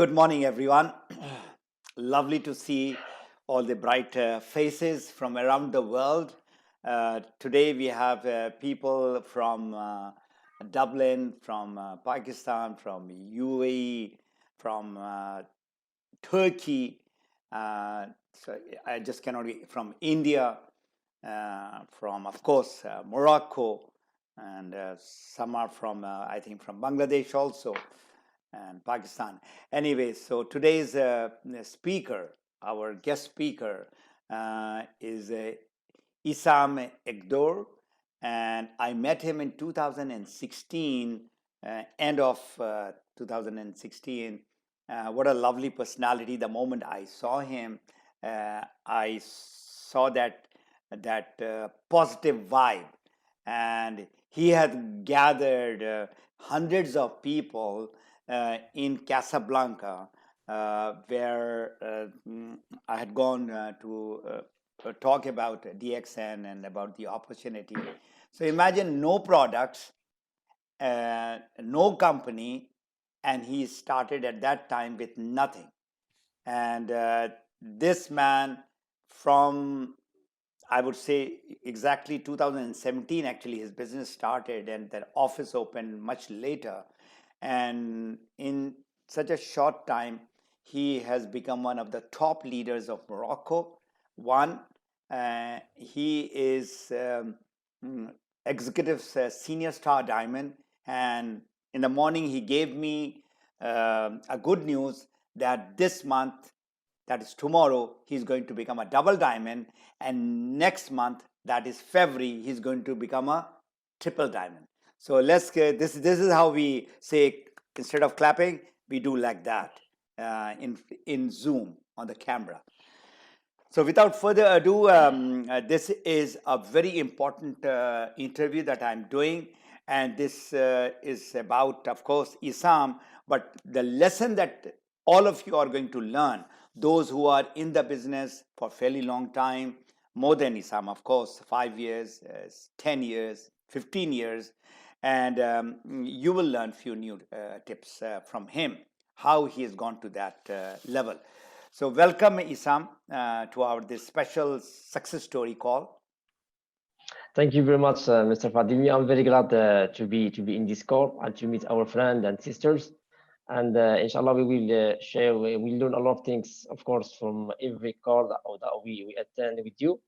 Good morning, everyone. Lovely to see all the bright faces from around the world. Today, we have people from Dublin, from Pakistan, from UAE, from Turkey. So I just cannot be from India, from, of course, Morocco, and some are from, I think, from Bangladesh also, and Pakistan. Anyway, so today's speaker, our guest speaker, is Issam Ekdor, and I met him in 2016, end of 2016. What a lovely personality! The moment I saw him, I saw that positive vibe, and he had gathered hundreds of people in Casablanca, where I had gone to talk about DXN and about the opportunity. So imagine no products, no company, and he started at that time with nothing. And this man, from I would say exactly 2017, actually, his business started, and the office opened much later. And in such a short time, he has become one of the top leaders of Morocco. One, he is executive senior star diamond, and in the morning he gave me a good news that this month, that is tomorrow, he's going to become a double diamond, and next month, that is February, he's going to become a triple diamond. So let's this is how we say, instead of clapping, we do like that in Zoom on the camera. So without further ado, this is a very important interview that I'm doing, and this is about, of course, Issam, but the lesson that all of you are going to learn, those who are in the business for a fairly long time, more than Issam, of course, 5 years, 10 years, 15 years, and you will learn few new tips from him, how he has gone to that level. So welcome, Issam, to our this special success story call. Thank you very much, Mr. Fadimi. I'm very glad to be in this call and to meet our friends and sisters. And inshallah, we will share. We learn a lot of things, of course, from every call that we attend with you.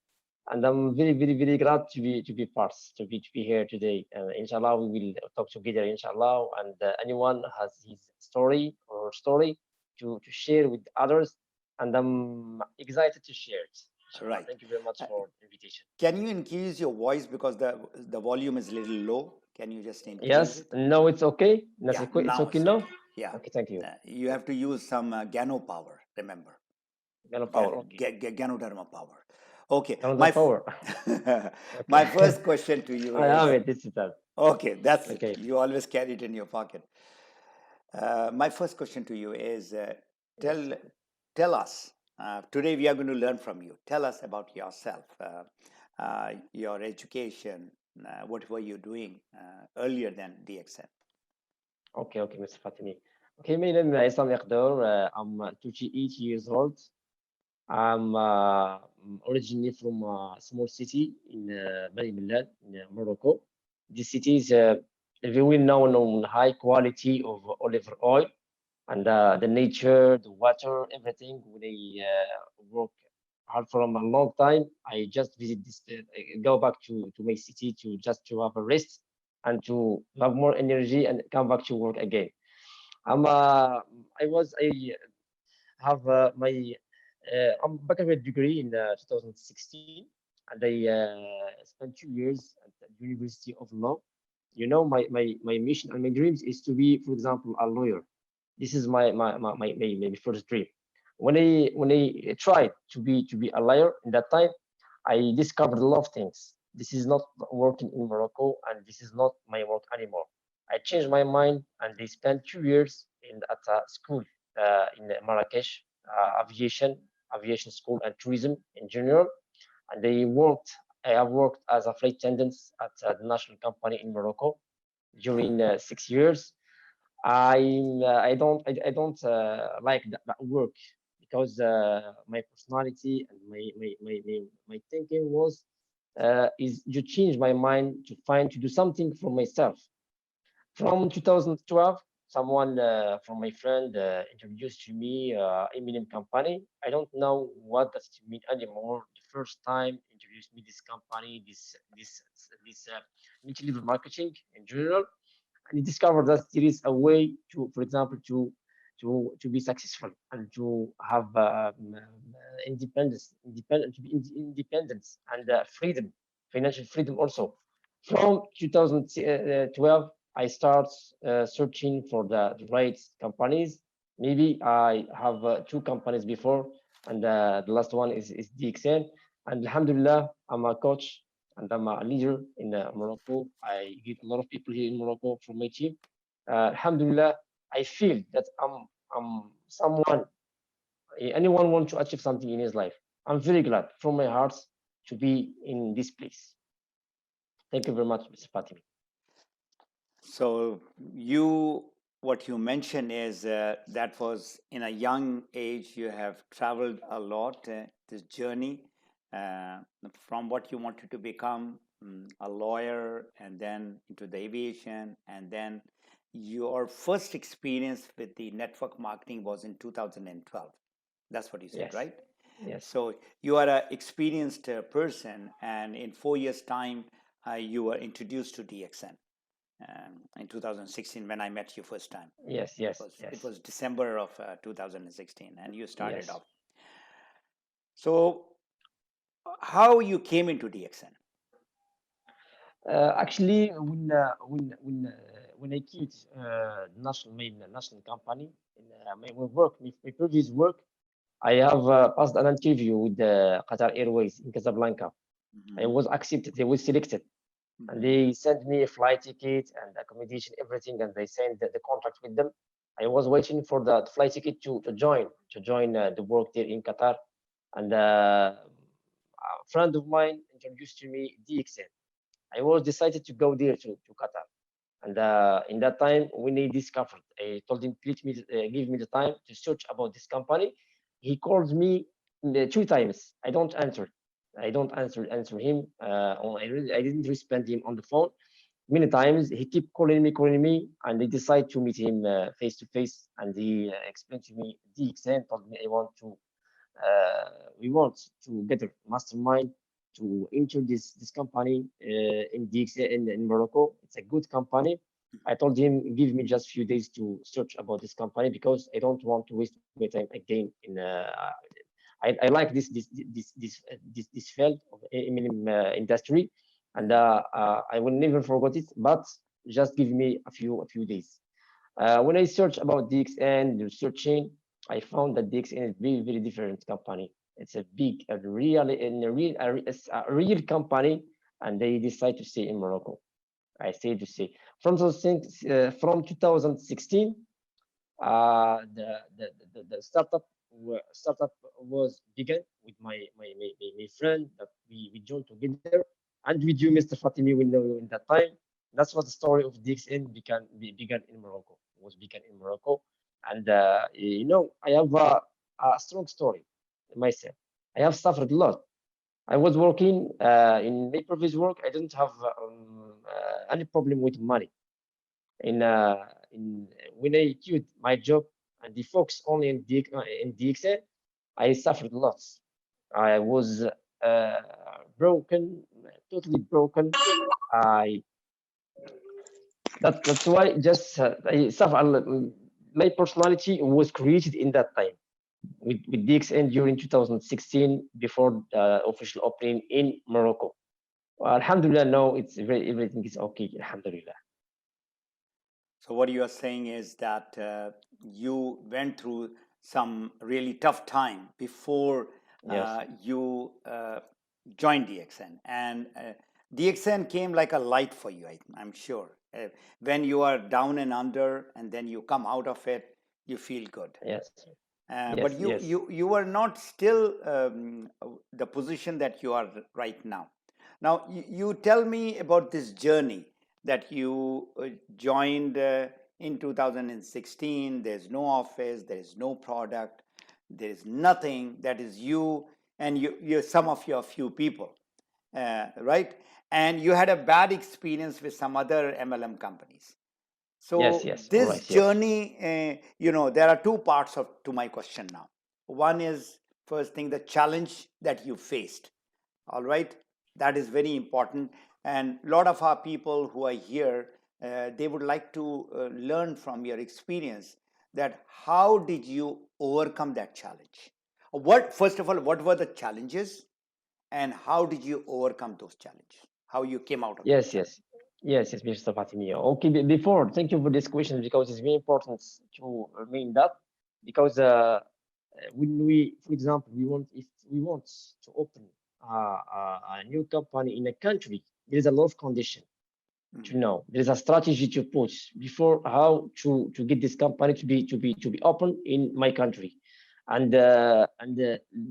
And I'm very glad to be part to be here today. Inshallah, we will talk together. Inshallah, and anyone has his story to share with others, and I'm excited to share it. Inshallah. Right. Thank you very much for the invitation. Can you increase your voice because the volume is a little low? Can you just increase Yes, it? no, it's okay. Yeah, It's now okay it's okay. now. Yeah. Okay, thank you. You have to use some Gano power, remember. Gano power, okay. Ganoderma power. Okay. Gano power. My Okay. first question to you I have is, it. This is that. okay, that's it. Okay. You always carry it in your pocket. My first question to you is, Yes. tell tell us, today we are going to learn from you. Tell us about yourself, your education, what were you doing earlier than DXN? Okay, Mr. Fatimi. Okay, my name is Issam Ekdor. I'm 28 years old. I'm originally from a small city in Bani Milad in Morocco. This city is very known on high quality of olive oil and the nature, the water, everything. They work hard for a long time. I just visit this, go back to my city to just to have a rest and to have more energy and come back to work again. I have my baccalaureate degree in 2016, and I spent 2 years at the University of Law. You know, my mission and my dreams is to be, for example, a lawyer. This is my first dream. When I tried to be a lawyer in that time, I discovered a lot of things. This is not working in Morocco, and this is not my work anymore. I changed my mind, and I spent 2 years at a school in Marrakesh, aviation school and tourism in general. And I have worked as a flight attendant at the national company in Morocco during 6 years. I don't like that work because my personality and my thinking was is to change my mind to find to do something for myself. From 2012, someone from my friend introduced to me Eminem company. I don't know what does it mean anymore. The first time introduced me this company, this multi-level marketing in general, and he discovered that there is a way to, for example, to be successful and to have independent, to be independence and freedom, financial freedom also. From 2012, I start searching for the right companies. Maybe I have two companies before, and the last one is DXN. And Alhamdulillah, I'm a coach and I'm a leader in Morocco. I get a lot of people here in Morocco from my team. Alhamdulillah, I feel that I'm someone, anyone want to achieve something in his life. I'm very glad from my heart to be in this place. Thank you very much, Mr. Fatimi. So you, what you mentioned is that was in a young age. You have traveled a lot. This journey uh, from what you wanted to become a lawyer, and then into the aviation, and then your first experience with the network marketing was in 2012. That's what you said, Yes, right? yes, So you are an experienced person, and in 4 years' time, you were introduced to DXN in 2016 when I met you first time. yes, It yes, was it yes, was December of 2016, and you started yes. off. So how you came into DXN? Actually, when I quit national company in my work, my previous work, I have passed an interview with Qatar Airways in Casablanca. I Mm-hmm. was accepted. I was selected, and Mm-hmm. they sent me a flight ticket and accommodation, everything, and they signed the contract with them. I was waiting for the flight ticket to join the work there in Qatar, and a friend of mine introduced to me DXN. I was decided to go there to Qatar. And in that time, when he discovered, I told him, please give me the time to search about this company. He called me two times. I don't answer him. I didn't respond him on the phone. Many times he kept calling me, and I decided to meet him face to face. And he explained to me the extent, told me uh, we want to get a mastermind to enter this company in in Morocco. It's a good company. I told him give me just few days to search about this company because I don't want to waste my time again in. I like this field of aluminum industry, and I will never forget it. But just give me a few days. When I search about DXN, searching, I found that DXN is very different company. It's a big, a real company, and they decide to stay in Morocco. I say to say from 2016, the startup was began with my friend that we joined together, and with you, Mr. Fatimi, we know you in that time. That's what the story of DXN began in Morocco. Was began in Morocco, and I have a strong story myself. I have suffered a lot. I was working in my previous work. I didn't have any problem with money in when I quit my job and the focus only in DXL, I suffered lots. I was broken, totally broken. I that's why just I suffer. My personality was created in that time with DXN during 2016 before the official opening in Morocco. Well, Alhamdulillah, now everything is okay. Alhamdulillah. So what you are saying is that you went through some really tough time before Yes, you joined DXN, and DXN came like a light for you. I'm sure. When you are down and under, and then you come out of it, you feel good. yes, But yes, you yes. you you are not still the position that you are right now. Now you tell me about this journey that you joined. in 2016, there's no office, there is no product, there is nothing. That is you and you some of your few people, right? And you had a bad experience with some other MLM companies. Yes, So yes, all this right, yes. journey, there are two parts to my question now. One is, first thing, the challenge that you faced. All right, that is very important, and a lot of our people who are here, they would like to learn from your experience, that how did you overcome that challenge? What, first of all, what were the challenges, and how did you overcome those challenges? How you came out of that Yes, challenge? yes. Yes, yes, Mr. Fatimia. Okay, before, thank you for this question because it's very important to remain that because when we, for example, if we want to open a new company in a country, there is a lot of condition to Mhm. know. There is a strategy to put before how to get this company to be open in my country, and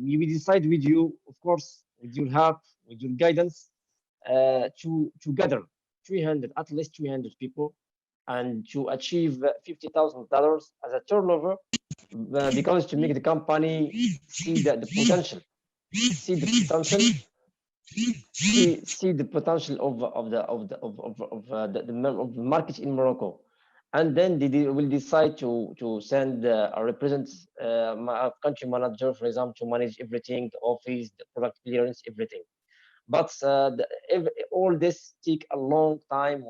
we decide with you, of course, with your help, with your guidance, to gather 300, at least 300 people, and to achieve $50,000 as a turnover, because to make the company see the potential, see the potential, see the potential of the market in Morocco, and then they will decide to send a country manager, for example, to manage everything, the office, the product clearance, everything. But all this take a long time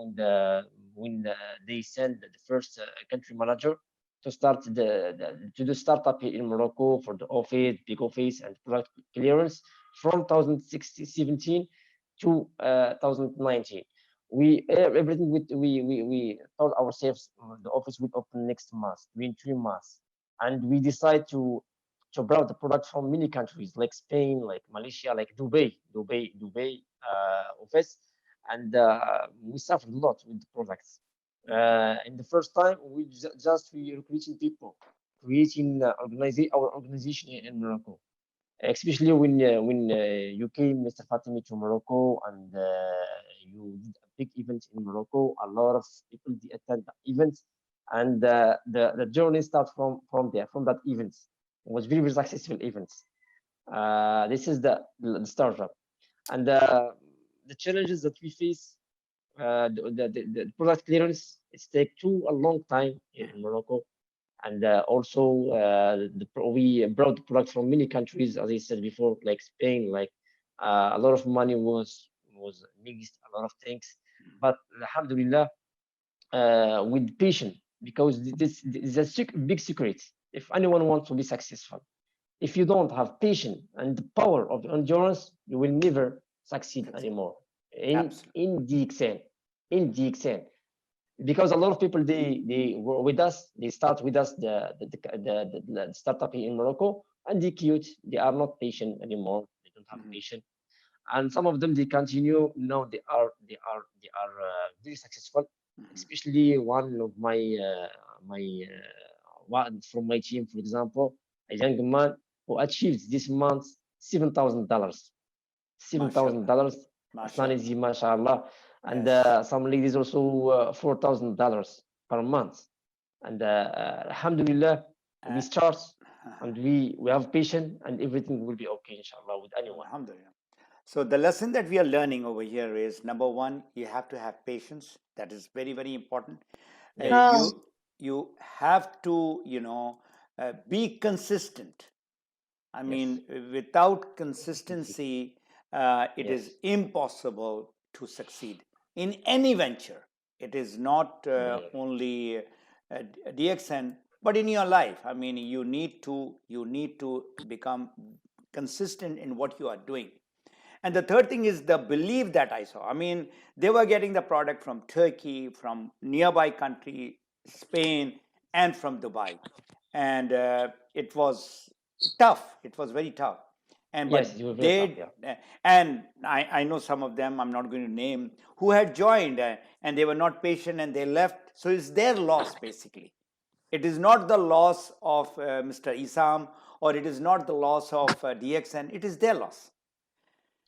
when they send the first country manager to start to the startup in Morocco for the office, big office, and product clearance from 2017 to 2019. Everything we told ourselves the office will open next month, within 3 months, and we decide to brought the product from many countries like Spain, like Malaysia, like Dubai office, and we suffered a lot with the products. In the first time, we recruiting people, creating our organization in Morocco, especially when you came, Mr. Fatimi, to Morocco, and you did a big event in Morocco. A lot of people attend the event, and the journey starts from there, from that event. It was very successful events. This is the startup, and the challenges that we face. The product clearance, it's take too a long time in Morocco, and also we brought the product from many countries, as I said before, like Spain, like a lot of money was mixed, a lot of things, but alhamdulillah, with patience, because this is a big secret. If anyone wants to be successful, if you don't have patience and the power of endurance, you will never succeed Exactly. anymore in Absolutely. in the exam, in the exam. Because a lot of people, they were with us, they start with us the startup in Morocco, and they quit. They are not patient anymore. They don't have Mhm. patience, and some of them, they continue. Now they are very successful. Mhm. Especially one of my one from my team, for example, a young man who achieved this month $7,000. seven thousand Mashallah. dollars It's not Mashallah. easy, mashallah. And Yes. some ladies also $4,000 per month. And alhamdulillah, we Uh, start, and we have patience, and everything will be okay, inshallah, with anyone. Alhamdulillah. So the lesson that we are learning over here is, number one, you have to have patience. That is very, very important. Yes, yes, You have to, be consistent. I yes, mean, without consistency. consistency, it is Yes, impossible to succeed in any venture. It is not yeah, only DXN, but in your life. I mean, you need to become consistent in what you are doing. And the third thing is the belief that I saw. I mean, they were getting the product from Turkey, from nearby country, Spain, and from Dubai, and it was tough. It was very tough. And yes, but you were very tough, they yeah. and I know some of them. I'm not going to name who had joined, and they were not patient and they left. So it's their loss basically. It is not the loss of Mr. Issam, or it is not the loss of DXN. It is their loss.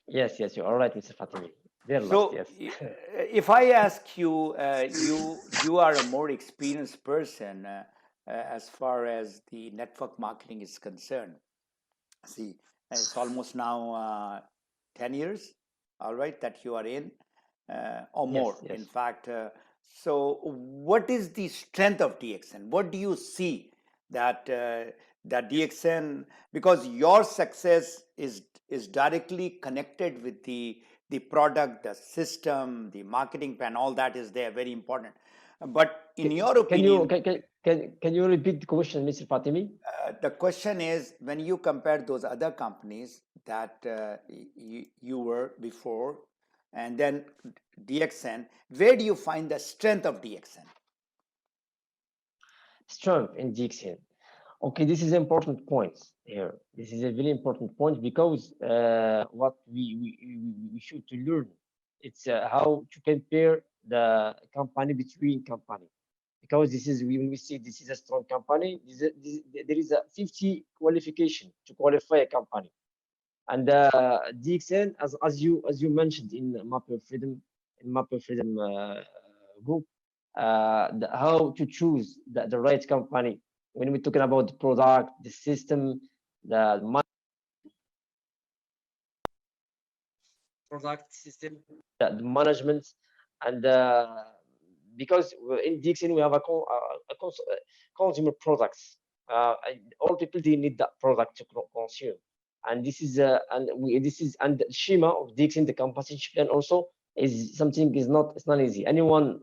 Yes, yes, you are right, Mr. Fatimi. They're lost. So, Yes. if I ask you, you are a more experienced person as far as the network marketing is concerned. See, it's almost now 10 years, all right, that you are in, or Yes. more. In Yes. fact, so what is the strength of DXN? What do you see that that DXN, because your success is directly connected with the product, the system, the marketing plan, all that is there, very important. But in your Can you opinion, can you repeat the question, Mr. Fatimi? the question is, when you compare those other companies that you were before and then DXN, where do you find the strength of DXN? Strength in Dixon. Okay, this is an important point here. This is a very important point because what we should to learn it's how to compare the company between company because this is when we say this is a strong company, there is a 50 qualification to qualify a company. And DXN, as you mentioned in Map of Freedom group, how to choose the right company when we're talking about the product, the system, the product system, the management, and because in Dixon we have consumer products. All people they need that product to consume, and this is and the schema of Dixon, the compensation plan also is something is not it's not easy. Anyone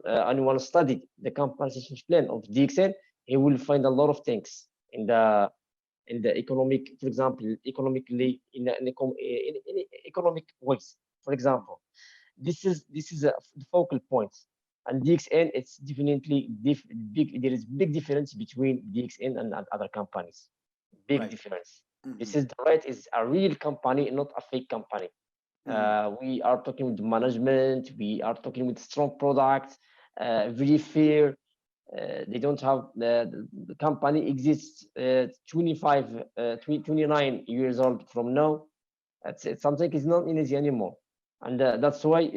studied the compensation plan of Dixon, he will find a lot of things in the economic, for example, economically in economic ways. For example, this is the focal point, and DXN it's definitely big. There is big difference between DXN and other companies. Big Right. difference. Mm-hmm. This is the right is a real company, not a fake company. Mm-hmm. We are talking with management. We are talking with strong products, very fair. They don't have the company exists 25, 29 years old from now. It's something is not easy anymore. And that's why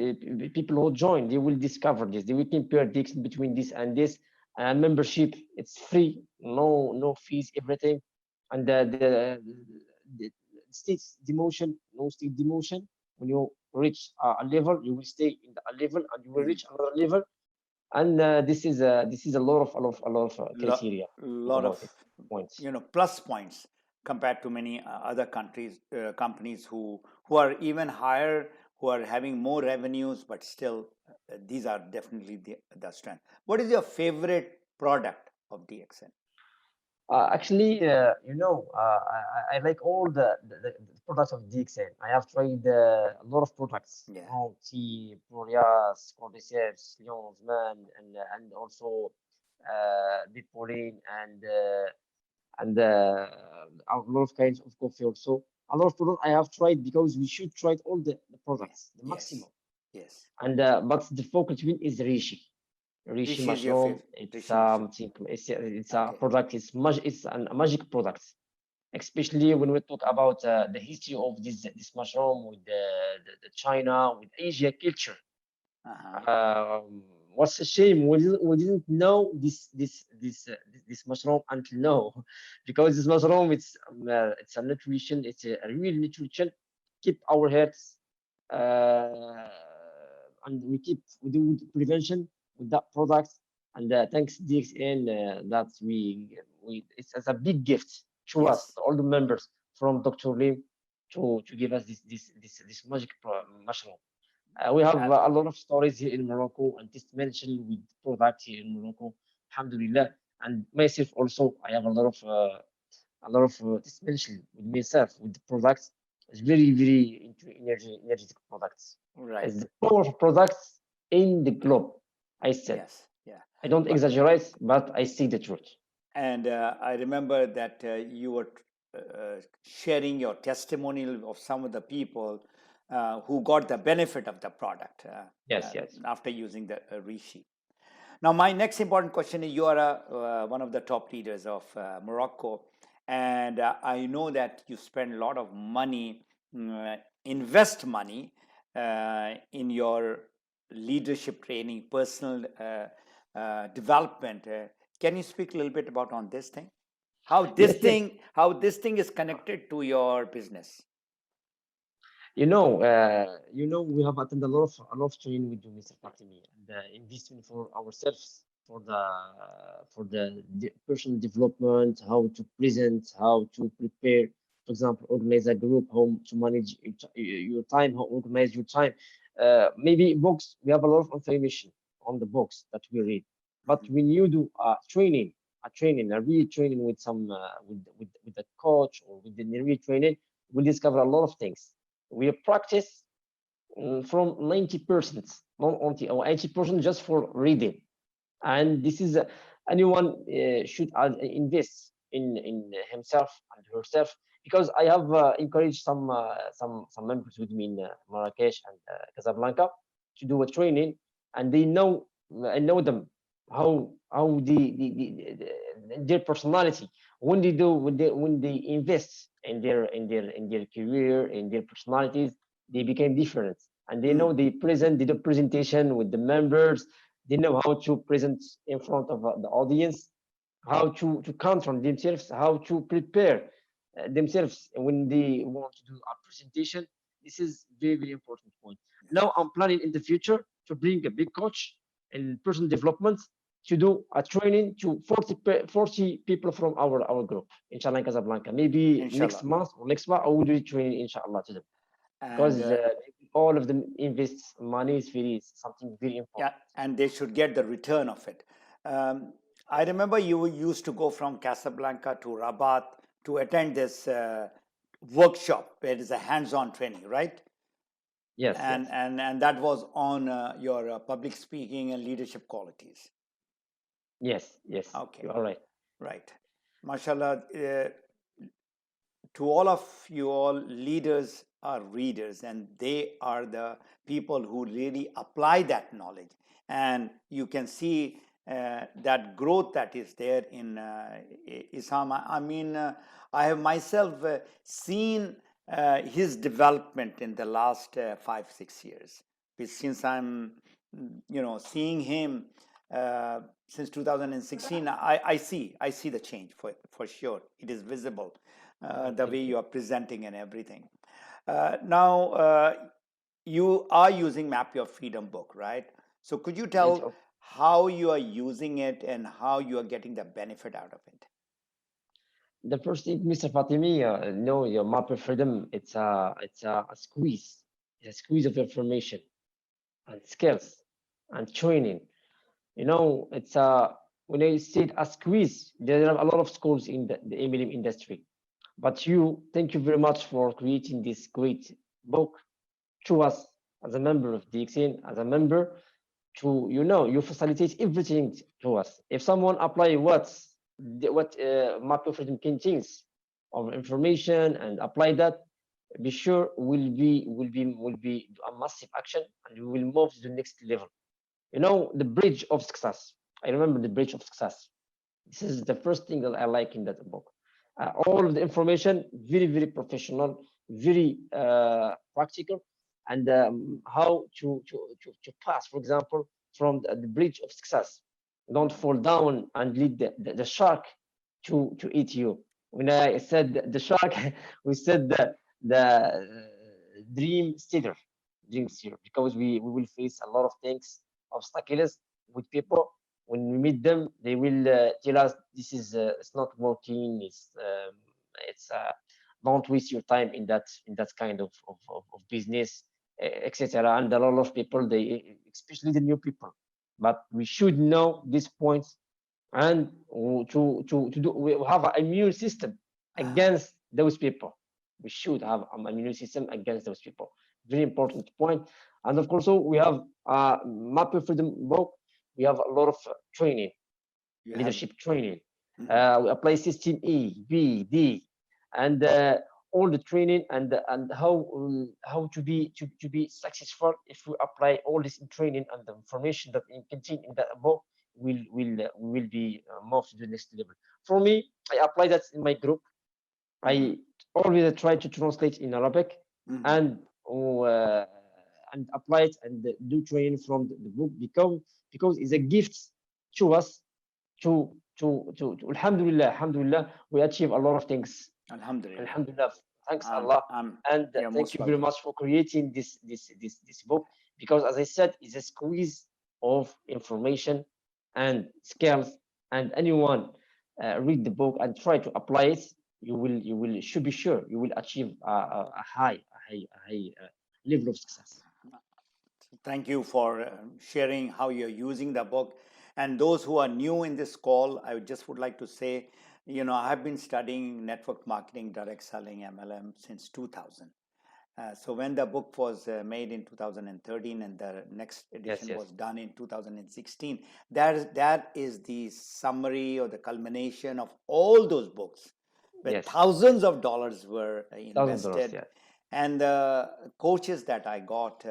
people who join, they will discover this. They will compare this between this and this. Membership, it's free, no fees, everything. And the state demotion, no state demotion. When you reach a level, you will stay in a level, and you will Mm-hmm. reach another level. And this is a lot of criteria. Think Lot of, about it. Points. plus points compared to many other countries, companies who are even higher, who are having more revenues, but still these are definitely the strength. What is your favorite product of DXN? Actually, I like all the products of DXN. I have tried a lot of products, Yeah. T, Boreas, Cordyceps, Lyons, Man, and also Bipolin and a lot of kinds of coffee also. A lot of products I have tried because we should try all the Yeah. products, the Yes. maximum. Yes. And but the focus win is Reishi Rishi is your mushroom. favorite. It's Rishi mushroom. it's a Okay. product. It's a magic product, especially when we talk about the history of this mushroom with the China with Asia culture. Uh-huh. What's a shame we didn't know this mushroom until now, because this mushroom it's a nutrition. It's a real nutrition. Keep our health, uh, and we do prevention with that product. And thanks DXN that we it's a big gift to us, Yes. all the members from Dr. Lim, to give us this magic mushroom. We have Uh, a lot of stories here in Morocco and testimonial with products here in Morocco, alhamdulillah. And myself also, I have a lot of testimonial with myself with the products. It's very into energetic products. right. It's the power of products in the globe. I said Yes. Yeah. I don't But exaggerate, but I see the truth. and I remember that you were sharing your testimonial of some of the people who got the benefit of the product Yes, yes. after using the Rishi. Now, my next important question is: you are one of the top leaders of Morocco, and I know that you spend a lot of money, invest money in your leadership training, personal development. Can you speak a little bit about on this thing? Yes, yes. How this thing is connected to your business? We have attended a lot of training with you, Mr. Fatimi, and investment for ourselves, for the personal development, how to present, how to prepare. For example, organize a group, how to manage your time, how organize your time. Maybe books. We have a lot of information on the books that we read, but Mhm. when you do a real training with some with the coach or with the real training, we discover a lot of things. We practice from 90%, not only or 80% just for reading. And this is anyone should invest in himself and herself, because I have encouraged some members with me in Marrakesh and Casablanca to do a training, and they know I know them how their personality when they invest in their career, in their personalities, they became different, and they know Mm. they did a presentation with the members. They know how to present in front of the audience, how to confront themselves, how to prepare themselves when they want to do a presentation. This is very, very important point. Now I'm planning in the future to bring a big coach in personal development to do a training to 40 people from our group, inshallah, in Casablanca. Maybe next Inshallah. month or next month, I will do training, inshallah, to them. And Because all of them invest money is something very yeah, important. and they should get the return of it. Um, I remember you used to go from Casablanca to Rabat to attend this workshop where it is a hands-on training, right? Yes, And yes. and that was on your public speaking and leadership qualities. Yes, yes, Okay, you are right. right. Mashallah, to all of you all, leaders are readers, and they are the people who really apply that knowledge. And you can see that growth that is there in Issam. I mean, I have myself seen his development in the last 5 6 years. Since I'm, seeing him uh, since 2016, I see the change for sure. It is visible, the way Thank you. you are presenting and everything. Now, you are using Map Your Freedom book, right? So could you Yes. tell how you are using it and how you are getting the benefit out of it? The first thing, Mr. Fatimi, no, your map of freedom, it's a squeeze. It's a squeeze of information and skills and training. It's when I said a squeeze, there are a lot of schools in the MLM industry. But thank you very much for creating this great book to us as a member of DXN, as a member you facilitate everything to us. If someone apply what map of freedom contains of information and apply that, be sure will be a massive action, and we will move to the next level. The bridge of success. I remember the bridge of success. This is the first thing that I like in that book. All of the information, very, very professional, very practical, and how to pass, for example, from the bridge of success. Don't fall down and lead the shark to eat you. When I said the shark, we said the dream stealer, because we will face a lot of things, obstacles with people. When we meet them, they will tell us this is it's not working. It's don't waste your time in that kind of business, etc. And a lot of people, especially the new people, but we should know these points, and to do we have an immune system Ah, against those people. We should have an immune system against those people. Very important point. And of course, so we have map of freedom book. We have a lot of training, you have. leadership training. Mhm. We apply system E, B, D, and all the training, and how to be successful. If we apply all this in training and the information that contained in that book, will be moved to the next level. For me, I apply that in my group. Mhm. I always try to translate in Arabic, Mhm. and and apply it and do training from the book, because it's a gift to us Alhamdulillah, Alhamdulillah, we achieve a lot of things. Alhamdulillah. Alhamdulillah, thanks Allah, and You're thank most you very welcome. much for creating this book, because as I said, it's a squeeze of information and skills, and anyone read the book and try to apply it, you will should be sure you will achieve a high level of success. Thank you for sharing how you're using the book. And those who are new in this call, I just would like to say, I have been studying network marketing, direct selling, MLM since 2000. So when the book was made in 2013 and the next Yes, edition yes, was done in 2016, that is the summary or the culmination of all those books, where yes, thousands of dollars were $1,000, invested, yes, and the coaches that I got,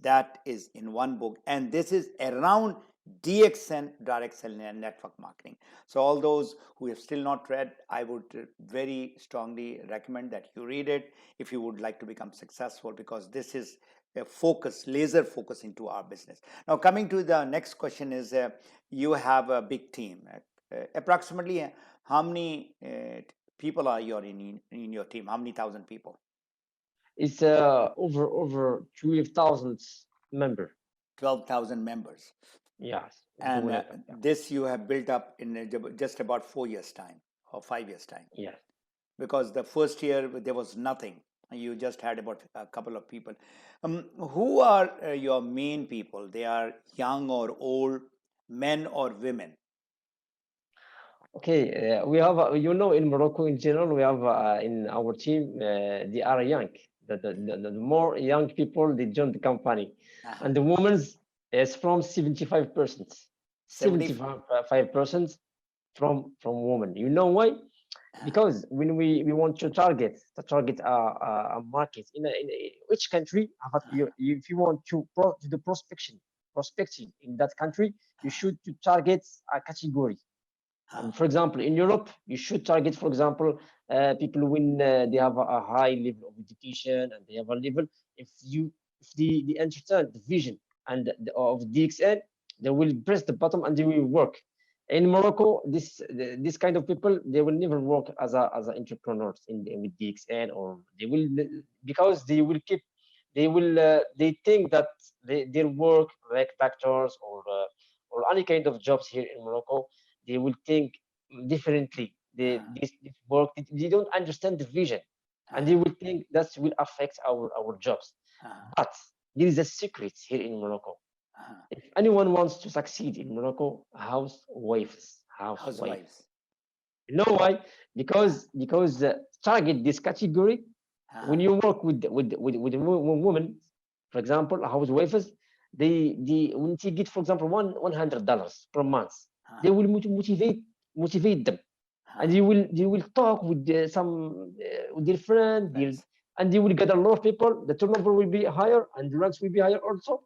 that is in one book, and this is around DXN, direct selling and network marketing. So all those who have still not read, I would very strongly recommend that you read it if you would like to become successful, because this is a focus, laser focus into our business. Now, coming to the next question is, you have a big team. Approximately how many people are you in your team? How many thousand people? it's over 12,000 member. 12,000 members. Yes, And doing impact. Yeah. this you have built up in just about 4 years' time or 5 years' time, Yes. because the first year there was nothing. You just had about a couple of people. Who are your main people? They are young or old, men or women? Okay. We have, in Morocco in general, we have in our team, they are young. The more young people they join the company, Uh-huh. and the women's is from 75%. 70. 75% from women. You know why? Because when we want to target a market in which country, if you want to do the prospecting in that country, you should to target a category. And for example, in Europe, you should target, for example, people when they have a high level of education and they have a level. If they understand the vision and of DXN, they will press the button and they will work. In Morocco, this kind of people, they will never work as entrepreneurs with DXN, or they will, because they think that their work like factors or any kind of jobs here in Morocco, they will think differently. This work, they don't understand the vision, and they will think that will affect our jobs. But there is a secret here in Morocco. If anyone wants to succeed in Morocco, housewives. Housewives. You know why? Because target this category. When you work with a woman, for example, housewives, they when they get, for example, $100 per month, they will motivate them, and you will talk with with their friend, Friends. and you will get a lot of people. The turnover will be higher, and the rents will be higher also.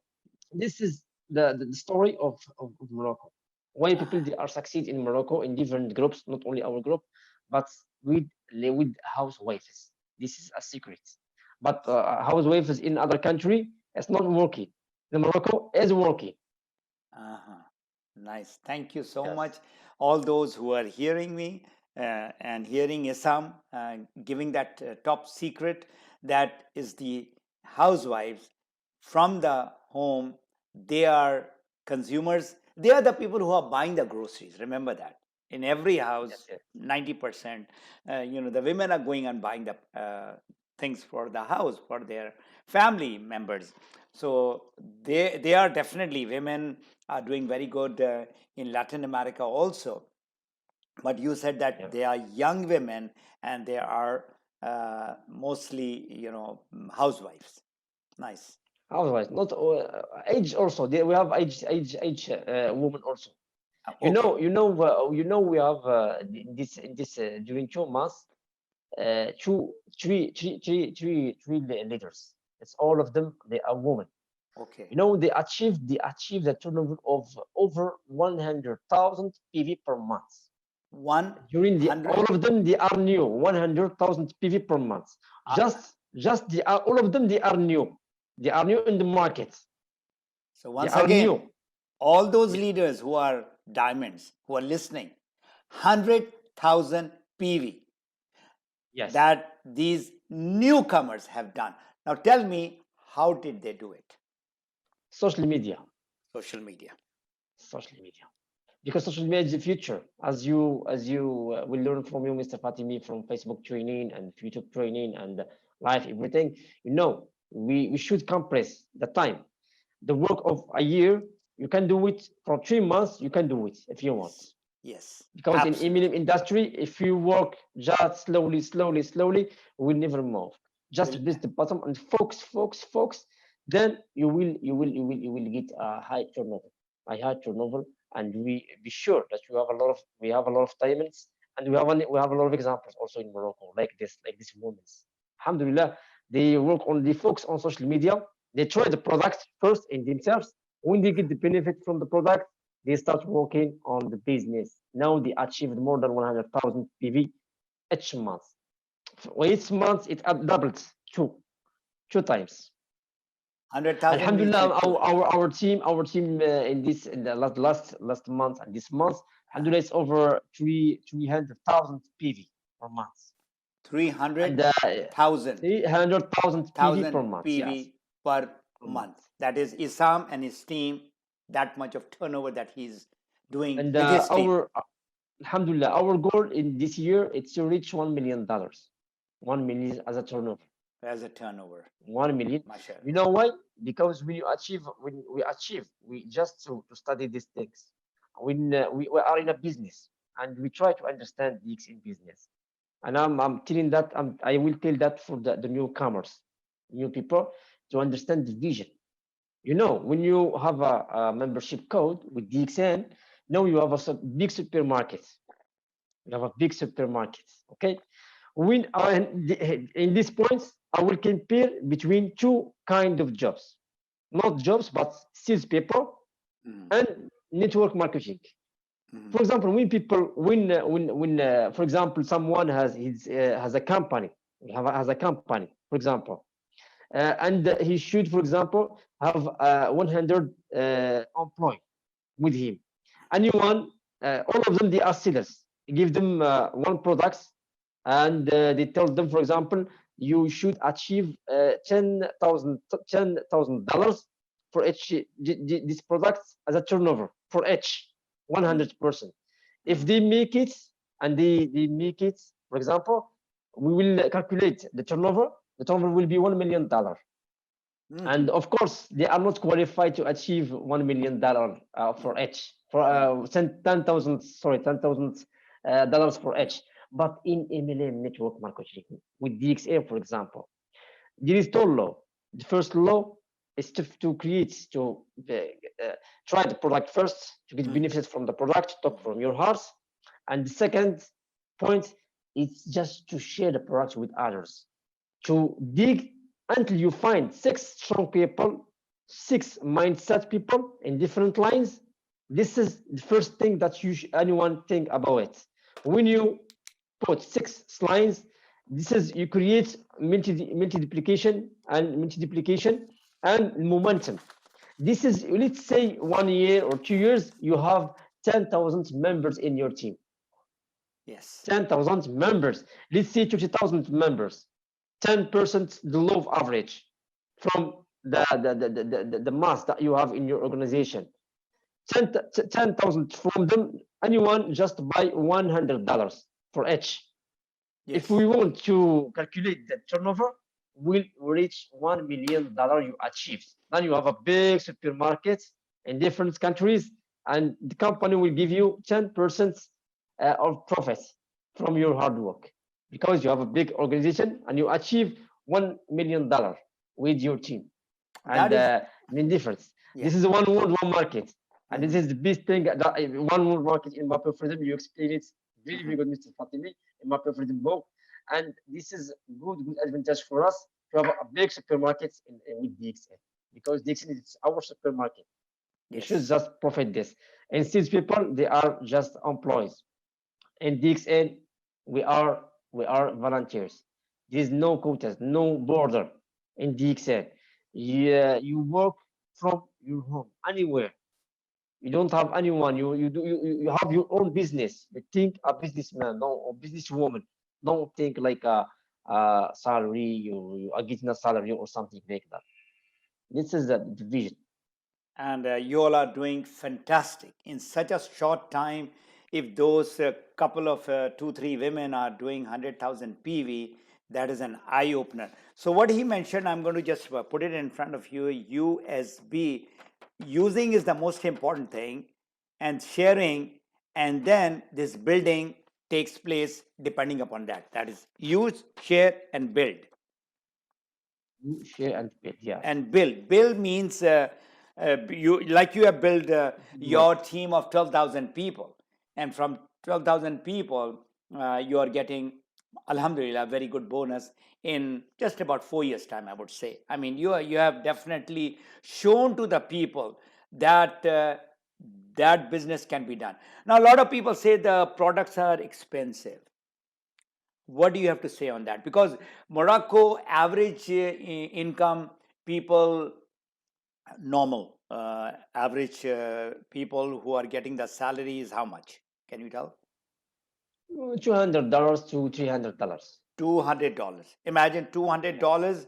This is the story of Morocco. Why people they are succeed in Morocco in different groups, not only our group, but with housewives. This is a secret. But housewives in other country, it's not working. In Morocco is working. Uh-huh. Nice. Thank you so much. Yes. All those who are hearing me and hearing Issam giving that top secret, that is the housewives from the home. They are consumers. They are the people who are buying the groceries. Remember that. In every Yes. house, Yes. 90%, the women are going and buying the things for the house, for their family members. So they are definitely, women are doing very good in Latin America also. But you said that Yeah. they are young women and they are mostly, housewives. Nice. Housewives, not age also. We have age women also. Okay. We have in this during 2 months, two, three leaders. It's all of them. They are women. Okay. They achieved the turnover of over 100,000 PV per month. During the 100. all of them, they are new. 100,000 PV per month. uh, Just all of them, they are new. They are new in the market. So They once are again, new. all those Yeah. leaders who are diamonds, who are listening, 100,000 PV Yes. that these newcomers have done. Now tell me, how did they do it? Social media. Social media. Social media. Because social media is the future, as you will learn from you, Mr. Fatimi, from Facebook training and YouTube training and live everything. We should compress the time. The work of a year, you can do it for 3 months. You can do it if you want. Yes. Yes. Because in Absolutely. Eminem industry, if you work just slowly, we will never move. Will Just press the button and focus. Then you will get a high turnover, and we be sure that we have a lot of diamonds, and we have a lot of examples also in Morocco like this moments. Alhamdulillah, they focus on social media. They try the product first in themselves. When they get the benefit from the product, they start working on the business. Now they achieved more than 100,000 PV each month. For each month, it doubled two times. 100,000 means Alhamdulillah, it our two. our, our team our team in the last month and this month, Alhamdulillah, it's over 300,000 PV per month, and 300,000 300,000 PV per month. Yes, PV per per month. month. That is Issam and his team, that much of turnover that he's doing And with his team. our Alhamdulillah, our goal in this year it's to reach $1 million, 1 million as a turnover. As a turnover. 1 million. You MashaAllah. know why? Because when we just to study these things, when we are in a business and we try to understand this in business, and I'm telling that I will tell that for the newcomers, new people, to understand the vision. When you have a membership code with DXN, now you have a big supermarket. You have a big supermarket. Okay, when in this point, I will compare between two kind of jobs, not jobs, but salespeople Mhm. and network marketing. Mhm. For example, when people, when for example, someone has a company, has a company, for example, and he should, for example, have 100 employee with him. Anyone, all of them, they are sellers. Give them one product, and they tell them, for example, you should achieve $10,000 for each this product as a turnover for each Mhm. 100%. If Mhm. they make it, and they make it, for example, we will calculate the turnover. The turnover will be $1 million, and Mhm. of course they are not qualified to achieve $1 million for Mhm. each for Mhm. 10,000, sorry, $10,000 for each. But in MLM network marketing with DXA, for example, there is two law. The first law is to create, to try the product first, to get Mhm. benefits from the product, talk Mhm. from your heart. And the second point is just to share the product with others, to dig until you find six strong people, six mindset people in different lines. This is the first thing that anyone think about it. When you put six lines, this is you create multiplication and momentum. This is, let's say, 1 year or 2 years, you have 10,000 members in your team. Yes. 10,000 members. Let's say 20,000 members. 10% the low average from the mass that you have in your organization. 10,000 from them, anyone just buy $100 for each. If Yes. we want to calculate the turnover, will reach $1 million you achieved. Then you have a big supermarket in different countries, and the company will give you 10% of profit from your hard work, because you have a big organization and you achieve $1 million with your team. And That is, the difference. yeah. This is one world, one market, and this Mhm. is the best thing that one world market in Mapper Freedom. You explain it very, Mhm. very good, Mr. Fatimi, in Mapper Freedom book, and this is good advantage for us to have a big supermarket with DXN, because DXN is our supermarket. We should Yes. just profit this. And since people, they are just employees. In DXN, we are we are volunteers. There is no quotas, no border in DXN. Yeah, you work from your home anywhere. You don't have anyone. You have your own business. You think a businessman, no, or businesswoman. Don't think like a salary. You are getting a salary or something like that. This is the vision. And you all are doing fantastic in such a short time. If those couple of 2 3 women are doing 100,000 PV, that is an eye opener. So what he mentioned, I'm going to just put it in front of you. USB using is the most important thing, and sharing, and then this building takes place depending upon that. That is use, share, and build. You share and build. Yes. And build means you, like you have built Work. your team of 12,000 people, and from 12,000 people you are getting, alhamdulillah, a very good bonus in just about 4 years time, I would say. I mean, you have definitely shown to the people that that business can be done. Now a lot of people say the products are expensive. What do you have to say on that? Because Morocco average income people, normal average people who are getting the salary is how much? Can you tell? $200 to $300. $200. Imagine Yes. $200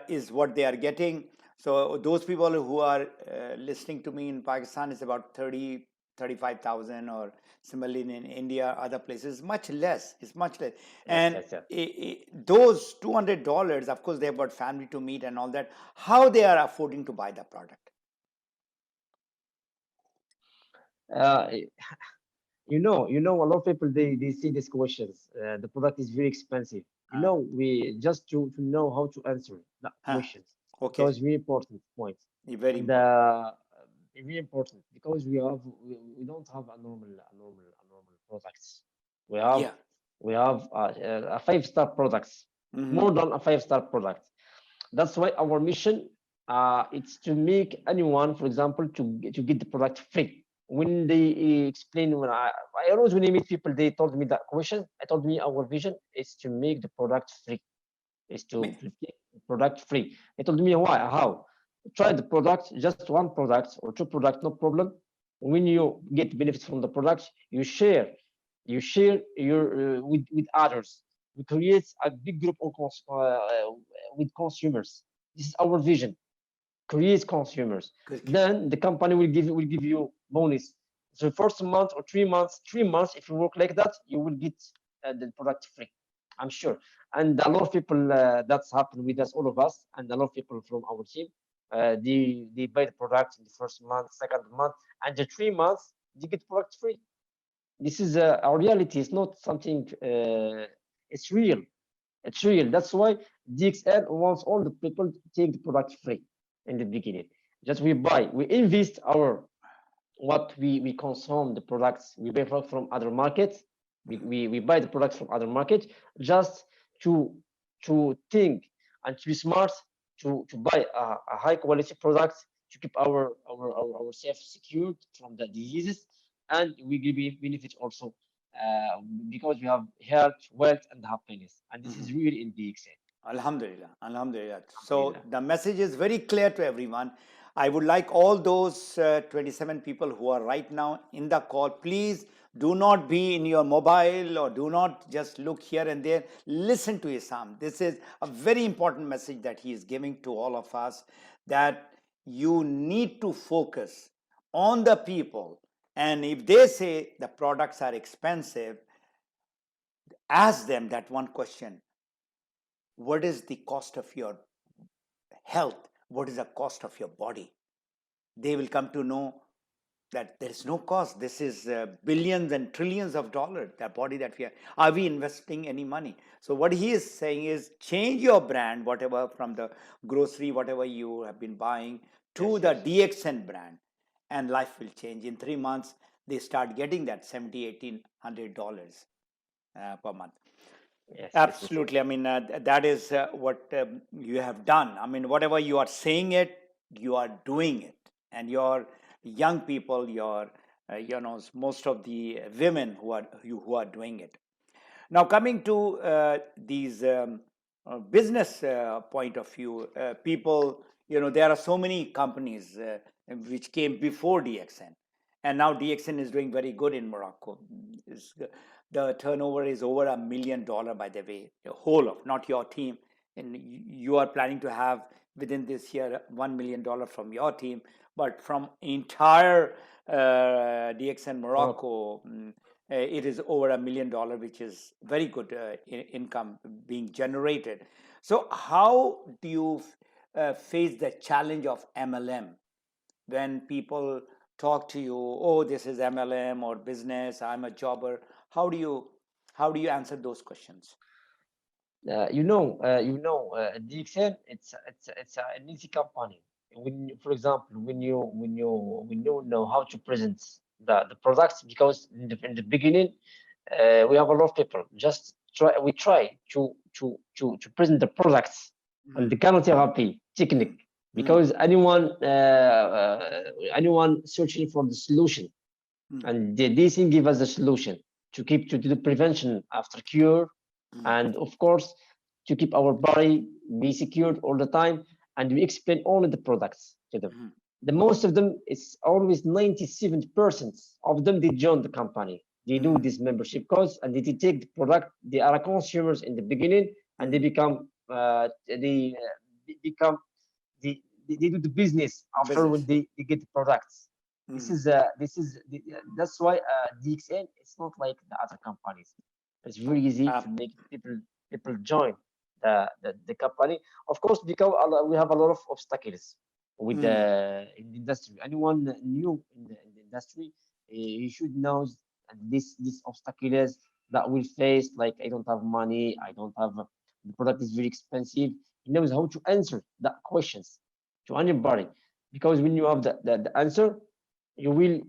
is what they are getting. So those people who are listening to me in Pakistan is about 35,000, or similarly in India, other places, much less. It's much less. Yes. And Yes. Yes. those $200, of course, they have got family to meet and all that. How they are affording to buy the product? Uh, a lot of people they see these questions. The product is very expensive. Uh, We just to know how to answer that huh. questions Okay, because very important point. very And important. very important because we don't have a normal products. We have Yeah. we have a 5-star products, Hmm. more than a 5-star product. That's why our mission it's to make anyone, for example, to get the product free. When they explain, I always when I meet people, they told me that question. I told me our vision is to make the make the product free. They told me why, how. Try the product, just one product or two products, no problem. When you get benefits from the product, you share your with others. We create a big group of with consumers. This is our vision. Create consumers. Good. Then the company will give you bonus. So first month or 3 months, if you work like that, you will get the product free. I'm sure. And a lot of people that's happened with us, all of us, and a lot of people from our team, they buy the product in the first month, second month, and the 3 months they get product free. This is our reality. It's not something. It's real. It's real. That's why DXL wants all the people to take the product free in the beginning. Just we invest our what we consume the products. We buy products from other markets. We buy the products from other markets just to to think and to be smart to buy a high quality product to keep ourselves secured from the diseases, and we give benefit also because we have health, wealth, and happiness, and this Mhm. is really in DXN. Alhamdulillah, Alhamdulillah. So Alhamdulillah. the message is very clear to everyone. I would like all those 27 people who are right now in the call, please do not be in your mobile, or do not just look here and there. Listen to Isam. This is a very important message that he is giving to all of us, that you need to focus on the people. And if they say the products are expensive, ask them that one question: what is the cost of your health? What is the cost of your body? They will come to know that there is no cost. This is billions and trillions of dollars, that body that we are we investing any money? So what he is saying is, change your brand, whatever, from the grocery, whatever you have been buying, to Yes, the yes, DXN brand, and life will change. In 3 months they start getting that 70, $1,800 per month. yes, yes, yes, yes. Absolutely. I mean, that is what you have done. I mean, whatever you are saying it, you are doing it. And your young people, your, most of the women who are doing it. Now, coming to these. business point of view, people, there are so many companies which came before DXN, and now DXN is doing very good in Morocco. The turnover is over $1 million, by the way, the whole of, not your team. And you are planning to have within this year $1 million from your team, but from entire DXN Morocco. Morocco, it is over $1 million, which is very good income being generated. So, how do you face the challenge of MLM when people talk to you? Oh, this is MLM or business. I'm a jobber. How do you answer those questions? DXN, it's an easy company. For example, when you know how to present the products, because in the beginning, we have a lot of people just try to present the products and the chemotherapy technique, because anyone searching for the solution, and this thing give us the solution to do the prevention after cure, and of course to keep our body be secured all the time, and we explain only the products to them. The most of them, it's always 97% of them, they join the company, they do this membership course, and they take the product. They are consumers in the beginning, and they become they do the business after when Business. they get the products. That's why DXN, it's not like the other companies. It's very easy to make people join the company. Of course, because we have a lot of obstacles with in the industry. Anyone new in the industry, he should know this obstacles that we face. Like, I don't have money, I don't have the product is very expensive. He knows how to answer that questions to anybody, because when you have the answer, you will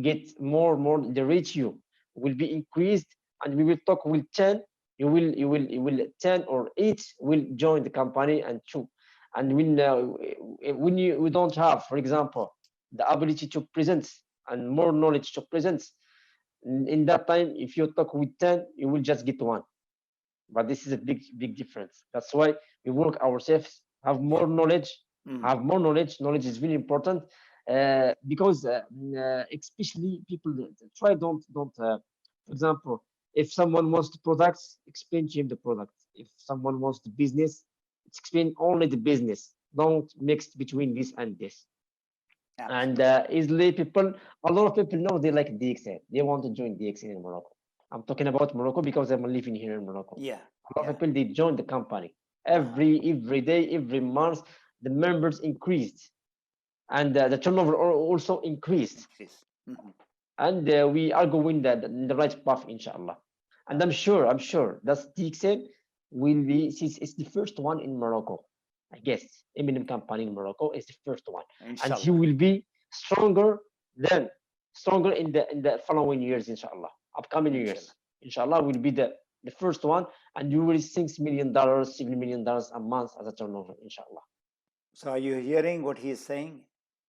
get more. The ratio will be increased, and we will talk with 10. You will 10 or 8 will join the company, and 2. And when we don't have, for example, the ability to present and more knowledge to present, in that time, if you talk with 10, you will just get 1. But this is a big difference. That's why we work ourselves, have more knowledge, knowledge is really important, because especially people try don't for example, if someone wants the products, explain to him the product. If someone wants the business, explain only the business, don't mix between this and this. And easily people, a lot of people know they like DXN, they want to join DXN in Morocco. I'm talking about Morocco because I'm living here in Morocco. Yeah. A lot of people, they join the company every day, every month. The members increased, and the turnover also increased. And we are going the right path, inshallah. And I'm sure that DXN will be, since it's the first one in Morocco, I guess Eminem company in Morocco is the first one, and he will be stronger in the following years, inshallah. Upcoming years, inshallah, will be the first one, and you will $6 million, $7 million a month as a turnover, inshallah. So, are you hearing what he is saying?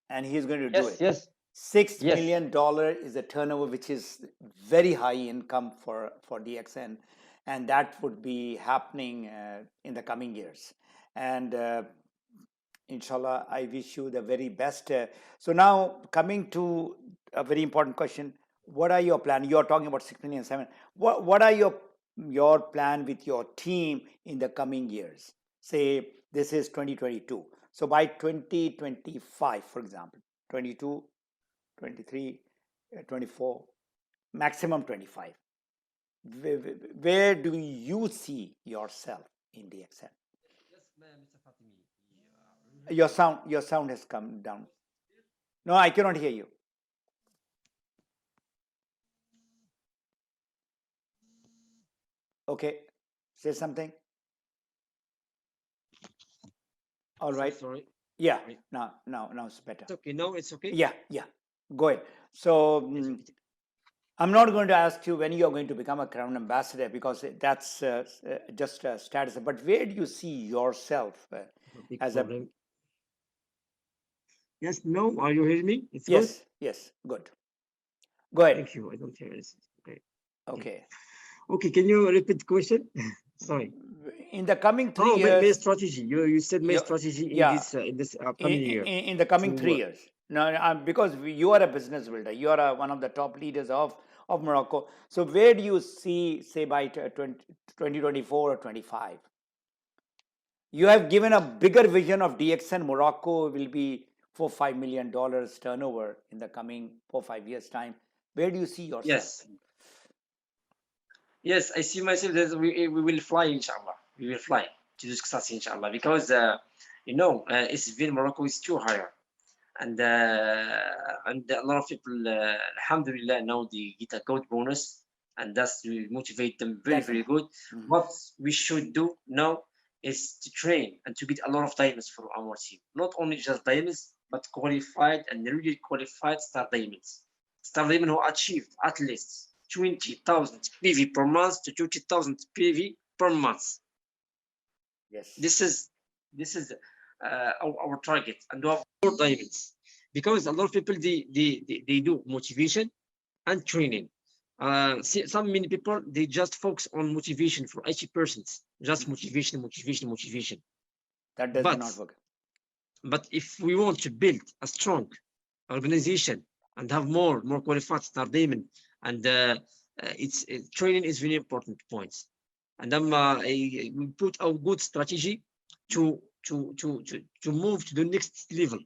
And he's going to do it. Yes. $6 million is a turnover, which is very high income for DXN, and that would be happening in the coming years. And inshallah, I wish you the very best. So now, coming to a very important question: what are your plans? You are talking about 6 million, 7. What are your plan with your team in the coming years? Say this is 2022. So by 2025, for example, 22, 23, 24, maximum 25. Where do you see yourself in DXN? Yes, Mr. Fatimi. Your sound has come down. No, I cannot hear you. Okay, say something. All right. Sorry. Yeah. Sorry. Now it's better. It's okay. No, it's okay. Yeah. Go ahead. So I'm not going to ask you when you are going to become a Crown Ambassador, because that's just a status. But where do you see yourself as a? Yes. No. Are you hearing me? It's Yes. good. Yes. Good. Go ahead. Thank you. I don't hear this. Okay. Okay. Okay. Can you repeat the question? Sorry. in the coming three Oh, my years, strategy. You said my you, strategy yeah, in this in, upcoming year in the coming three to years. Now, because you are a business builder, you are one of the top leaders of Morocco. So, where do you see, say, by 2024 or 25? You have given a bigger vision of DXN. Morocco will be $4-5 million turnover in the coming 4-5 years time. Where do you see yourself? yes, yes. I see myself that we will fly, inshallah. We will fly to the success, inshallah, because it's been Morocco is too higher, and a lot of people, alhamdulillah, now they get a good bonus, and that's to motivate them very That's very enough. good. Mhm. What we should do now is to train and to get a lot of diamonds for our team. Not only just diamonds, but qualified and really qualified star diamonds. Star diamond who achieved at least 20,000 PV per month to 20,000 PV per month. Yes. This is our target, and we have more diamonds because a lot of people they do motivation and training. Some many people they just focus on motivation for 80%, just motivation. That does But not work. if we want to build a strong organization and have more qualified star diamond, and it's training is very important points. And then we put a good strategy to to move to the next level.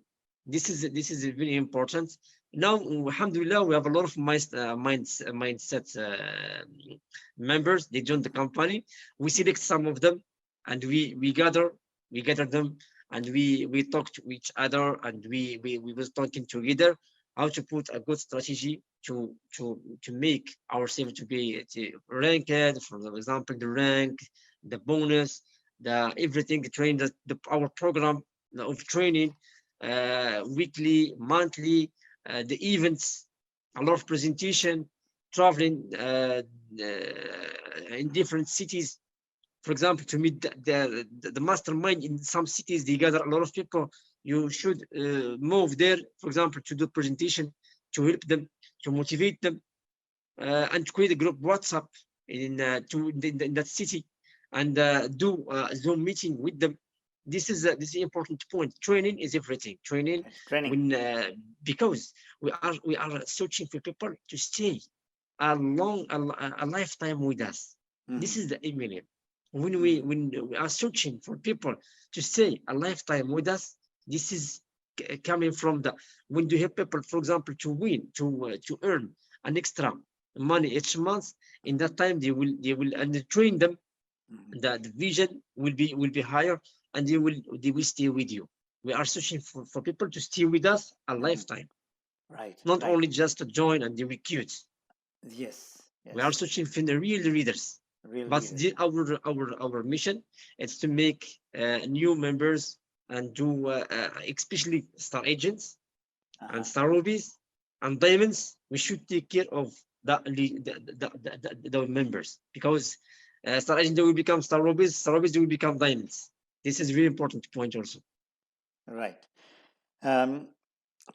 This is very important. Now, alhamdulillah, we have a lot of mindset members. They join the company. We select some of them, and we gather them, and we talk to each other, and we was talking together how to put a good strategy to make ourselves to be ranked. For example, the rank, the bonus, the everything, our program of training, weekly, monthly, the events, a lot of presentation, traveling in different cities. For example, to meet the mastermind in some cities, they gather a lot of people. You should move there, for example, to do presentation, to help them, to motivate them, and to create a group WhatsApp in that city, and do a Zoom meeting with them. This is an important point. Training is everything. Training Yes, training. when because we are searching for people to stay a lifetime with us. This is the aim. When we are searching for people to stay a lifetime with us, this is coming from the when you help people, for example, to win, to earn an extra money each month. In that time, they will and train them. The vision will be higher, and they will stay with you. We are searching for people to stay with us a lifetime, Right, not right. only just to join and they will cute. Yes, We are yes. searching for the real leaders. Real But leaders. our mission is to make new members and do especially star agents and Uh-huh. star rubies and diamonds. We should take care of the members, because star agent they will become star rubies they will become diamonds. This is a very important point also. Right. Um,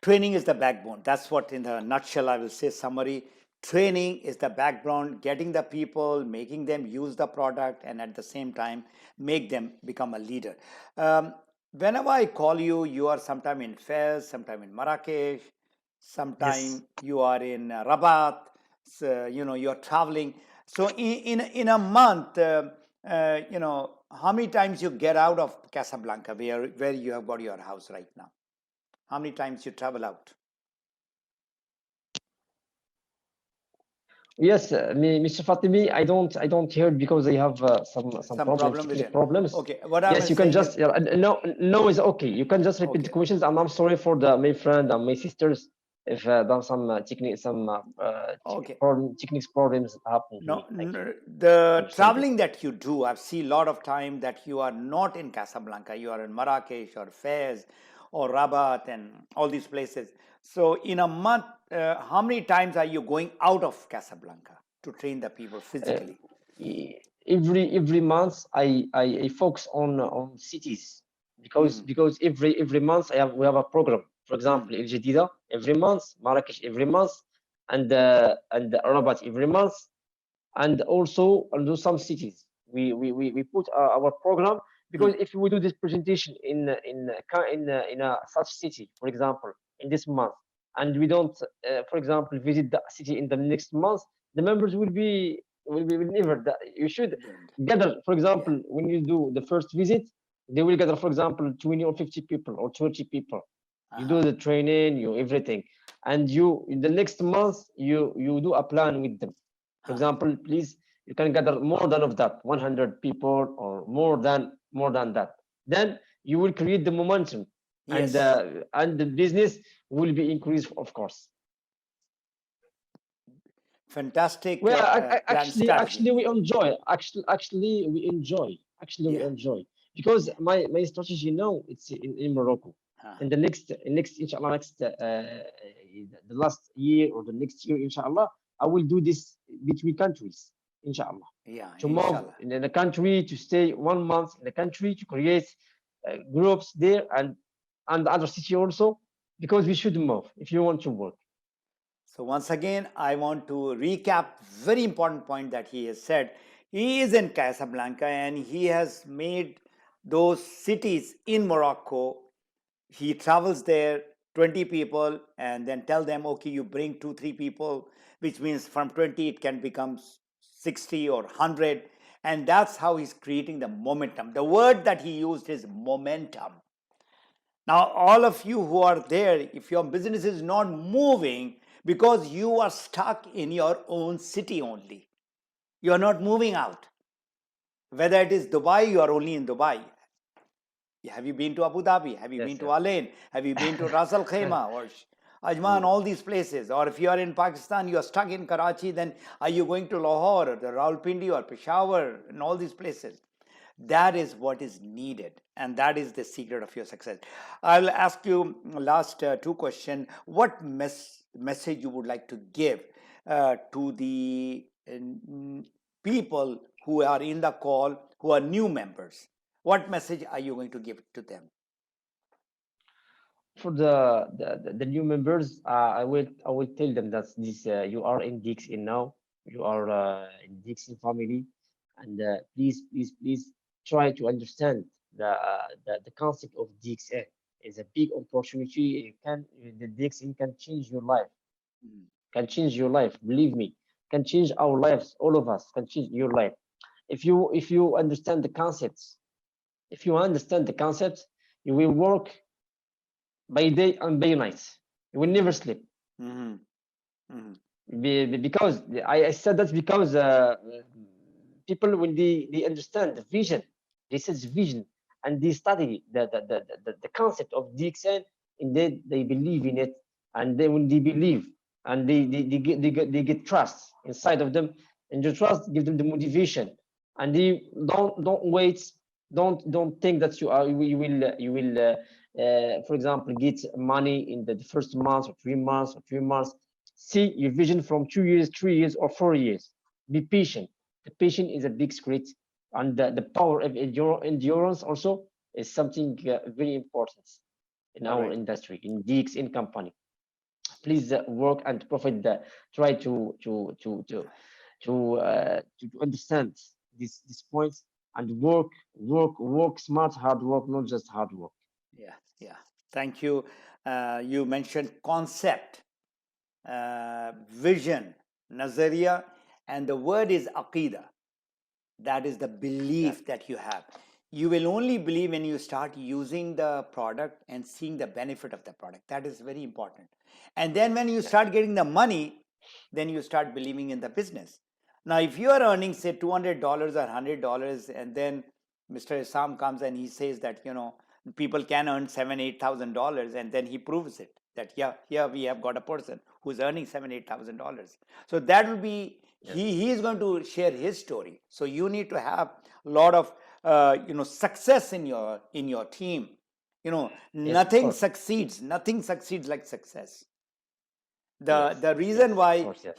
Training is the backbone. That's what, in the nutshell, I will say summary. Training is the backbone, getting the people, making them use the product, and at the same time, make them become a leader. Um, Whenever I call you, you are sometime in Fez, sometime in Marrakesh, Yes. sometime you are in Rabat, so, you are traveling. So in a month, how many times you get out of Casablanca, where you have got your house right now? How many times you travel out? Yes, Mr. Fatimi, I don't hear it because I have some Some problem, problem with technical it. problems. Okay, what I'm Yes, you can saying is, just no is okay. You can just repeat the okay, questions, and I'm sorry for my friend and my sisters if there's some okay. technical problems happen to No, me. Thank you. the Understand this. traveling that you do, I've seen a lot of time that you are not in Casablanca, you are in Marrakesh or Fez or Rabat and all these places. So in a month, how many times are you going out of Casablanca to train the people Uh, physically? every month I focus on cities, because every month we have a program. For example, El Jadida every month, Marrakesh every month, and Rabat every month, and also some cities. We put our program, because if we do this presentation in a such city, for example, in this month, and we don't, for example, visit the city in the next month, the members will never. You should gather. For Yeah. example, when you do the first visit, they will gather, for example, 20 or 50 people or 20 people. You Uh-huh. do the training, you everything, and you in the next month you do a plan with them. For Uh-huh. example, please, you can gather more than of that, 100 people or more than that. Then you will create the momentum, Yes. and the business will be increased, of course. Fantastic Well, plan actually, strategy. we enjoy. Actually, we Yeah. enjoy, because my strategy now, it's in Morocco. Uh-huh. And the next inshallah, the last year or the next year, inshallah, I will do this between countries, inshallah, Yeah, to move inshallah. in the country, to stay 1 month in the country, to create groups there, and other city also, because we should move if you want to work. So once again, I want to recap very important point that he has said. He is in Casablanca and he has made those cities in Morocco. He travels there, 20 people, and then tell them, okay, you bring 2, 3 people, which means from 20 it can become 60 or 100. And that's how he's creating the momentum. The word that he used is momentum. Now, all of you who are there, if your business is not moving because you are stuck in your own city only, you are not moving out. Whether it is Dubai, you are only in Dubai. Have you been to Abu Dhabi? Have you been Yes, to Alain? Have you been to Ras Al Khaimah or Ajman, all these places? Or if you are in Pakistan, you are stuck in Karachi, then are you going to Lahore or the Rawalpindi or Peshawar and all these places? That is what is needed, and that is the secret of your success. I'll ask you last two questions. What message you would like to give to the people who are in the call, who are new members? What message are you going to give to them? for the new members, I will tell them that this, you are in DXN now, you are in DXN family, and please try to understand the concept of DXN is a big opportunity. The DXN can change your life, Mm. can change your life. Believe me, can change our lives. All of us can change your life if you understand the concepts. If you understand the concepts, you will work by day and by night. You will never sleep. Mhm. Mhm. Because I said that because people, when they understand the vision, they set the vision, and they study the concept of DXN, and they believe in it, and then when they believe, and they get trust inside of them, and the trust give them the motivation, and they don't wait, don't think that for example, get money in the first month or 3 months or 3 months. See your vision from 2 years, 3 years, or 4 years. Be patient. The patient is a big secret, and the power of endurance also is something very important in All our right. industry, in DXN company. Please work and profit. Try to understand these points, and work smart, hard work, not just hard work. Yeah. Yeah. Thank you. You mentioned concept, vision, nazariya, and the word is aqidah. That is the belief Exactly. that you have. You will only believe when you start using the product and seeing the benefit of the product. That is very important. And then when you Yes. start getting the money, then you start believing in the business. Now, if you are earning, say, $200 or $100, and then Mr. Issam comes and he says that, people can earn $7,000, $8,000, and then he proves it that, yeah, here we have got a person who's earning $7,000, $8,000. So that will be, Yes. he is going to share his story. So you need to have a lot of success in your team. Yes, of course. Nothing succeeds like success. the Yes. the Yes, reason of why course. Yes.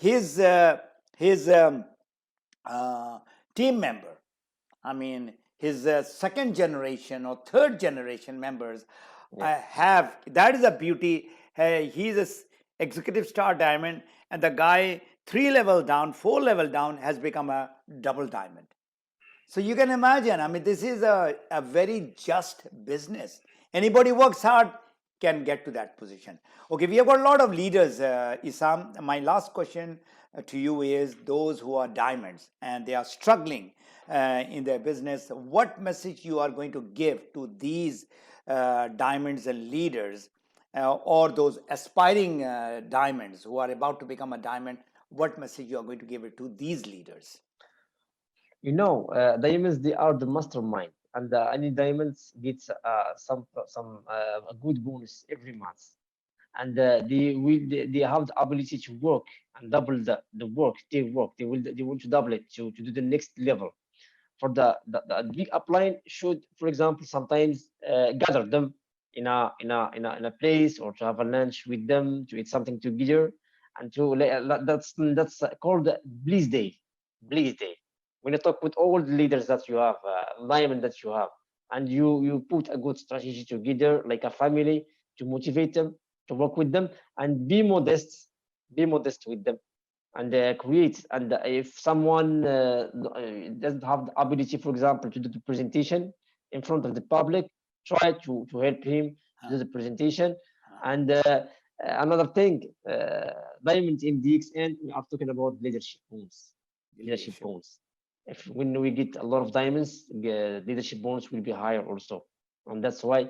his uh, team member, I mean his second generation or third generation members, Yes. have, that is a beauty. He's a executive star diamond, and the guy 3 level down, 4 level down has become a double diamond. So you can imagine, I mean, this is a very just business. Anybody works hard can get to that position. Okay, we have got a lot of leaders, Issam. My last question to you is those who are diamonds and they are struggling in their business, what message you are going to give to these diamonds and leaders or those aspiring diamonds who are about to become a diamond, what message you are going to give it to these leaders? Diamonds, they are the mastermind, and any diamonds gets some a good bonus every month, and they have the ability to work and double the work they work. They want to double it to do the next level. For the big upline should, for example, sometimes gather them in a place, or to have a lunch with them, to eat something together, and that's called Bliss Day. Bliss Day. When you talk with all the leaders that you have, environment that you have, and you put a good strategy together, like a family, to motivate them, to work with them, and be modest with them, and create. And if someone doesn't have the ability, for example, to do the presentation in front of the public, try to help him to do the presentation. And another thing, diamond in DXN, we are talking about leadership bonus. Leadership Leadership. bonus. If when we get a lot of diamonds, leadership bonus will be higher also, and that's why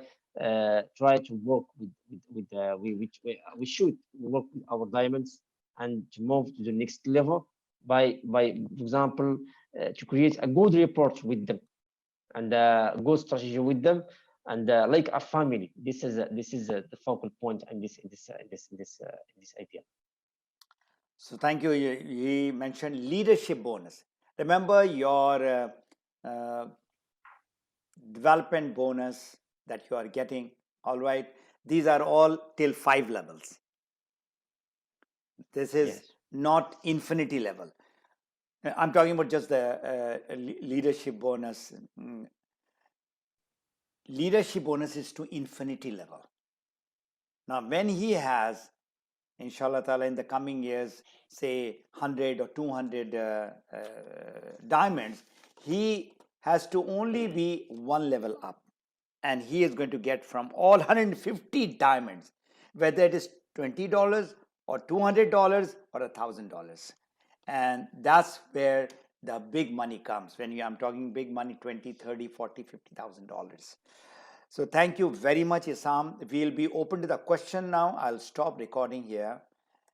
try to work we should work with our diamonds, and to move to the next level by for example, to create a good report with them, and a good strategy with them, and like a family. This is the focal point in this idea. So thank you. He mentioned leadership bonus. Remember your development bonus that you are getting. All right. These are all till 5 levels. This is Yes. not infinity level. I'm talking about just the leadership bonus. Leadership bonus is to infinity level. Now, when he has, inshallah ta'ala, in the coming years, say 100 or 200 diamonds, he has to only be one level up. And he is going to get from all 150 diamonds, whether it is $20 or $200 or $1,000. And that's where the big money comes. When I'm talking big money, 20, 30, 40, $50,000. So thank you very much, Issam. We'll be open to the question now. I'll stop recording here.